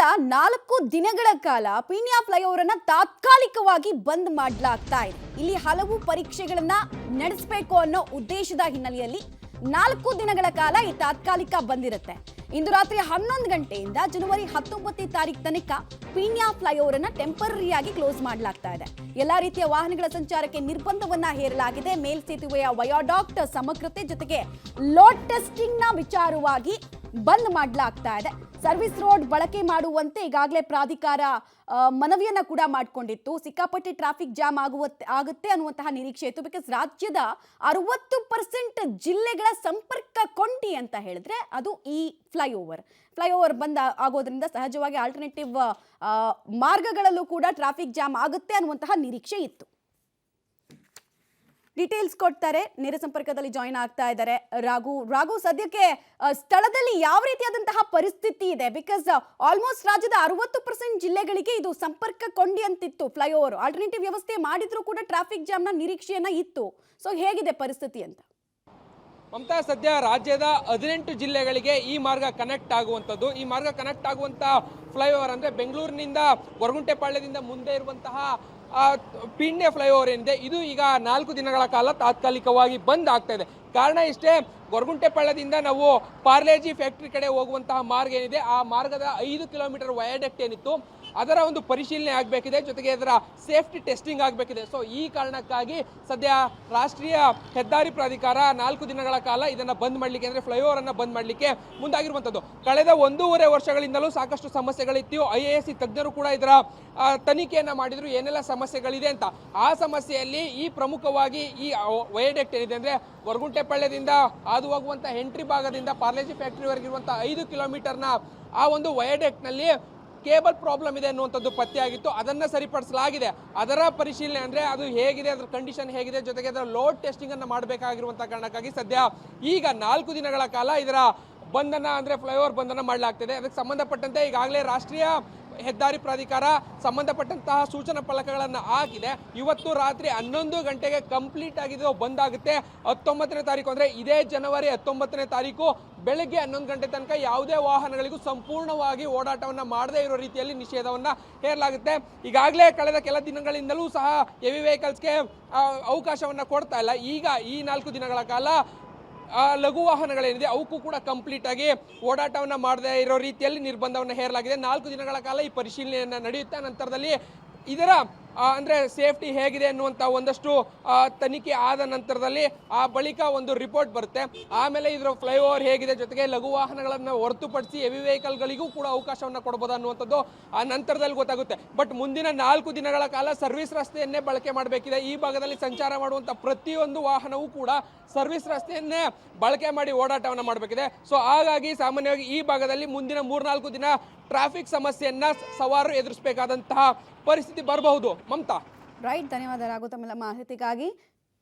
ಇಂದಿನಿಂದ 4 ದಿನಗಳ ಕಾಲ ಪೀಣ್ಯ ಫ್ಲೈಓವರ್ ಅನ್ನು ತಾತ್ಕಾಲಿಕವಾಗಿ ಬಂದ್ ಮಾಡಲಾಗ್ತಾ ಇದೆ. ಇಲ್ಲಿ ಹಲವು ಪರೀಕ್ಷೆಗಳನ್ನ ನಡೆಸಬೇಕು ಅನ್ನೋ ಉದ್ದೇಶದ ಹಿನ್ನೆಲೆಯಲ್ಲಿ 4 ದಿನಗಳ ಕಾಲ ಈ ತಾತ್ಕಾಲಿಕ ಬಂದಿರುತ್ತೆ. ಇಂದು ರಾತ್ರಿ 11 ಗಂಟೆಯಿಂದ ಜನವರಿ 19ನೇ ತಾರೀಕು ತನಕ ಪೀಣ್ಯ ಫ್ಲೈಓವರ್ ಅನ್ನು ಟೆಂಪರರಿಯಾಗಿ ಕ್ಲೋಸ್ ಮಾಡಲಾಗ್ತಾ ಇದೆ. ಎಲ್ಲಾ ರೀತಿಯ ವಾಹನಗಳ ಸಂಚಾರಕ್ಕೆ ನಿರ್ಬಂಧವನ್ನ ಹೇರಲಾಗಿದೆ. ಮೇಲ್ಸೇತುವೆಯ ವಯಾಡಾಕ್ಟ್ ಸಮಗ್ರತೆ ಜೊತೆಗೆ ಲೋಡ್ ಟೆಸ್ಟಿಂಗ್ ನ ವಿಚಾರವಾಗಿ ಬಂದ್ ಮಾಡಲಾಗ್ತಾ ಇದೆ. ಸರ್ವಿಸ್ ರೋಡ್ ಬಳಕೆ ಮಾಡುವಂತೆ ಈಗಾಗಲೇ ಪ್ರಾಧಿಕಾರ ಮನವಿಯನ್ನ ಕೂಡ ಮಾಡಿಕೊಂಡಿತ್ತು. ಸಿಕ್ಕಾಪಟ್ಟೆ ಟ್ರಾಫಿಕ್ ಜಾಮ್ ಆಗುತ್ತೆ ಅನ್ನುವಂತಹ ನಿರೀಕ್ಷೆ ಇತ್ತು. ಬಿಕಾಸ್ ರಾಜ್ಯದ 60% ಜಿಲ್ಲೆಗಳ ಸಂಪರ್ಕ ಕೊಂಡಿ ಅಂತ ಹೇಳಿದ್ರೆ ಅದು ಈ ಫ್ಲೈಓವರ್ ಬಂದ್ ಆಗೋದ್ರಿಂದ ಸಹಜವಾಗಿ ಆಲ್ಟರ್ನೇಟಿವ್ ಮಾರ್ಗಗಳಲ್ಲೂ ಕೂಡ ಟ್ರಾಫಿಕ್ ಜಾಮ್ ಆಗುತ್ತೆ ಅನ್ನುವಂತಹ ನಿರೀಕ್ಷೆ ಇತ್ತು. ಡೀಟೇಲ್ಸ್ ಕೊಡ್ತಾರೆ, ನೇರ ಸಂಪರ್ಕದಲ್ಲಿ ಜಾಯಿನ್ ಆಗ್ತಾ ಇದ್ದಾರೆ ರಾಘು. ಸದ್ಯಕ್ಕೆ ಸ್ಥಳದಲ್ಲಿ ಯಾವ ರೀತಿಯಾದಂತಹ ಪರಿಸ್ಥಿತಿ ಇದೆ? ಬಿಕಾಸ್ ಆಲ್ಮೋಸ್ಟ್ ರಾಜ್ಯದ 60% ಜಿಲ್ಲೆಗಳಿಗೆ ಇದು ಸಂಪರ್ಕ ಕೊಂಡಿ ಅಂತಿತ್ತು ಫ್ಲೈಓವರ್. ಆಲ್ಟರ್ನೇಟಿವ್ ವ್ಯವಸ್ಥೆ ಮಾಡಿದ್ರೂ ಕೂಡ ಟ್ರಾಫಿಕ್ ಜಾಮ್ನ ನಿರೀಕ್ಷೆಯನ್ನ ಇತ್ತು. ಸೊ ಹೇಗಿದೆ ಪರಿಸ್ಥಿತಿ ಅಂತ? ಮಮತಾ, ಸದ್ಯ ರಾಜ್ಯದ 18 ಜಿಲ್ಲೆಗಳಿಗೆ ಈ ಮಾರ್ಗ ಕನೆಕ್ಟ್ ಆಗುವಂಥದ್ದು. ಈ ಮಾರ್ಗ ಕನೆಕ್ಟ್ ಆಗುವಂಥ ಫ್ಲೈಓವರ್ ಅಂದರೆ ಬೆಂಗಳೂರಿನಿಂದ ಗೊರಗುಂಟೆಪಾಳ್ಯದಿಂದ ಮುಂದೆ ಇರುವಂತಹ ಪೀಣ್ಯ ಫ್ಲೈಓವರ್ ಏನಿದೆ ಇದು ಈಗ 4 ದಿನಗಳ ಕಾಲ ತಾತ್ಕಾಲಿಕವಾಗಿ ಬಂದ್ ಆಗ್ತಾ ಇದೆ. ಕಾರಣ ಇಷ್ಟೇ, ಗೊರಗುಂಟೆಪಾಳ್ಯದಿಂದ ನಾವು ಪಾರ್ಲೇಜಿ ಫ್ಯಾಕ್ಟ್ರಿ ಕಡೆ ಹೋಗುವಂತಹ ಮಾರ್ಗ ಏನಿದೆ ಆ ಮಾರ್ಗದ 5 ಕಿಲೋಮೀಟರ್ ವಯಾಡಕ್ಟ್ ಏನಿತ್ತು ಅದರ ಒಂದು ಪರಿಶೀಲನೆ ಆಗಬೇಕಿದೆ, ಜೊತೆಗೆ ಅದರ ಸೇಫ್ಟಿ ಟೆಸ್ಟಿಂಗ್ ಆಗಬೇಕಿದೆ. ಸೊ ಈ ಕಾರಣಕ್ಕಾಗಿ ಸದ್ಯ ರಾಷ್ಟ್ರೀಯ ಹೆದ್ದಾರಿ ಪ್ರಾಧಿಕಾರ 4 ದಿನಗಳ ಕಾಲ ಇದನ್ನು ಬಂದ್ ಮಾಡಲಿಕ್ಕೆ, ಅಂದರೆ ಫ್ಲೈಓವರ್ ಅನ್ನು ಬಂದ್ ಮಾಡಲಿಕ್ಕೆ ಮುಂದಾಗಿರುವಂಥದ್ದು. ಕಳೆದ 1.5 ವರ್ಷಗಳಿಂದಲೂ ಸಾಕಷ್ಟು ಸಮಸ್ಯೆಗಳಿತ್ತು. IAS ತಜ್ಞರು ಕೂಡ ಇದರ ತನಿಖೆಯನ್ನು ಮಾಡಿದ್ರು, ಏನೆಲ್ಲ ಸಮಸ್ಯೆಗಳಿದೆ ಅಂತ. ಆ ಸಮಸ್ಯೆಯಲ್ಲಿ ಈ ಪ್ರಮುಖವಾಗಿ ಈ ವಯಾಡಕ್ಟ್ ಏನಿದೆ ಅಂದರೆ ಗೊರಗುಂಟೆಪಾಳ್ಯದಿಂದ ಹಾದು ಹೋಗುವಂಥ ಎಂಟ್ರಿ ಭಾಗದಿಂದ ಪಾರ್ಲೇಜಿ ಫ್ಯಾಕ್ಟ್ರಿವರೆಗಿರುವಂಥ 5 ಕಿಲೋಮೀಟರ್ನ ಆ ಒಂದು ವಯಾಡಕ್ಟ್ನಲ್ಲಿ ಕೇಬಲ್ ಪ್ರಾಬ್ಲಮ್ ಇದೆ ಅನ್ನುವಂಥದ್ದು ಪತ್ತೆಯಾಗಿತ್ತು. ಅದನ್ನು ಸರಿಪಡಿಸಲಾಗಿದೆ. ಅದರ ಪರಿಶೀಲನೆ ಅಂದರೆ ಅದು ಹೇಗಿದೆ, ಅದರ ಕಂಡೀಷನ್ ಹೇಗಿದೆ, ಜೊತೆಗೆ ಅದರ ಲೋಡ್ ಟೆಸ್ಟಿಂಗ್ ಅನ್ನು ಮಾಡಬೇಕಾಗಿರುವಂಥ ಕಾರಣಕ್ಕಾಗಿ ಸದ್ಯ ಈಗ 4 ದಿನಗಳ ಕಾಲ ಇದರ ಬಂಧನ ಅಂದರೆ ಫ್ಲೈಓವರ್ ಬಂಧನ ಮಾಡಲಾಗ್ತಿದೆ. ಅದಕ್ಕೆ ಸಂಬಂಧಪಟ್ಟಂತೆ ಈಗಾಗಲೇ ರಾಷ್ಟ್ರೀಯ ಹೆದ್ದಾರಿ ಪ್ರಾಧಿಕಾರ ಸಂಬಂಧಪಟ್ಟಂತಹ ಸೂಚನಾ ಫಲಕಗಳನ್ನು ಹಾಕಿದೆ. ಇವತ್ತು ರಾತ್ರಿ 11 ಗಂಟೆಗೆ ಕಂಪ್ಲೀಟ್ ಆಗಿದ್ದು ಬಂದ್ ಆಗುತ್ತೆ. 19ನೇ ತಾರೀಕು ಅಂದರೆ ಇದೇ ಜನವರಿ 19ನೇ ತಾರೀಕು ಬೆಳಗ್ಗೆ 11 ಗಂಟೆ ತನಕ ಯಾವುದೇ ವಾಹನಗಳಿಗೂ ಸಂಪೂರ್ಣವಾಗಿ ಓಡಾಟವನ್ನು ಮಾಡದೇ ಇರೋ ರೀತಿಯಲ್ಲಿ ನಿಷೇಧವನ್ನು ಹೇರಲಾಗುತ್ತೆ. ಈಗಾಗಲೇ ಕಳೆದ ಕೆಲ ದಿನಗಳಿಂದಲೂ ಸಹ ಹೆವಿ ವೆಹಿಕಲ್ಸ್ಗೆ ಅವಕಾಶವನ್ನು ಕೊಡ್ತಾ ಇಲ್ಲ. ಈಗ ಈ 4 ದಿನಗಳ ಕಾಲ ಲಘು ವಾಹನಗಳೇನಿದೆ ಅವಕ್ಕೂ ಕೂಡ ಕಂಪ್ಲೀಟ್ ಆಗಿ ಓಡಾಟವನ್ನು ಮಾಡದೇ ಇರೋ ರೀತಿಯಲ್ಲಿ ನಿರ್ಬಂಧವನ್ನು ಹೇರಲಾಗಿದೆ. 4 ದಿನಗಳ ಕಾಲ ಈ ಪರಿಶೀಲನೆಯನ್ನು ನಡೆಯುತ್ತೆ. ನಂತರದಲ್ಲಿ ಇದರ ಅಂದರೆ ಸೇಫ್ಟಿ ಹೇಗಿದೆ ಅನ್ನುವಂಥ ಒಂದಷ್ಟು ತನಿಖೆ ಆದ ನಂತರದಲ್ಲಿ ಆ ಬಳಿಕ ಒಂದು ರಿಪೋರ್ಟ್ ಬರುತ್ತೆ. ಆಮೇಲೆ ಇದರ ಫ್ಲೈಓವರ್ ಹೇಗಿದೆ, ಜೊತೆಗೆ ಲಘು ವಾಹನಗಳನ್ನು ಹೊರತುಪಡಿಸಿ ಹೆವಿ ವೆಹಿಕಲ್ಗಳಿಗೂ ಕೂಡ ಅವಕಾಶವನ್ನು ಕೊಡಬಹುದು ಅನ್ನುವಂಥದ್ದು ಆ ನಂತರದಲ್ಲಿ ಗೊತ್ತಾಗುತ್ತೆ. ಬಟ್ ಮುಂದಿನ 4 ದಿನಗಳ ಕಾಲ ಸರ್ವಿಸ್ ರಸ್ತೆಯನ್ನೇ ಬಳಕೆ ಮಾಡಬೇಕಿದೆ. ಈ ಭಾಗದಲ್ಲಿ ಸಂಚಾರ ಮಾಡುವಂಥ ಪ್ರತಿಯೊಂದು ವಾಹನವೂ ಕೂಡ ಸರ್ವಿಸ್ ರಸ್ತೆಯನ್ನೇ ಬಳಕೆ ಮಾಡಿ ಓಡಾಟವನ್ನು ಮಾಡಬೇಕಿದೆ. ಸೊ ಹಾಗಾಗಿ ಸಾಮಾನ್ಯವಾಗಿ ಈ ಭಾಗದಲ್ಲಿ ಮುಂದಿನ 3-4 ದಿನ ಟ್ರಾಫಿಕ್ ಸಮಸ್ಯೆಯನ್ನ ಸವಾರರು ಎದುರಿಸಬೇಕಾದಂತಹ ಪರಿಸ್ಥಿತಿ ಬರಬಹುದು. ಮಮತಾ, ರೈಟ್, ಧನ್ಯವಾದ ರಾಘು ತಮ್ಮೆಲ್ಲ ಮಾಹಿತಿಗಾಗಿ.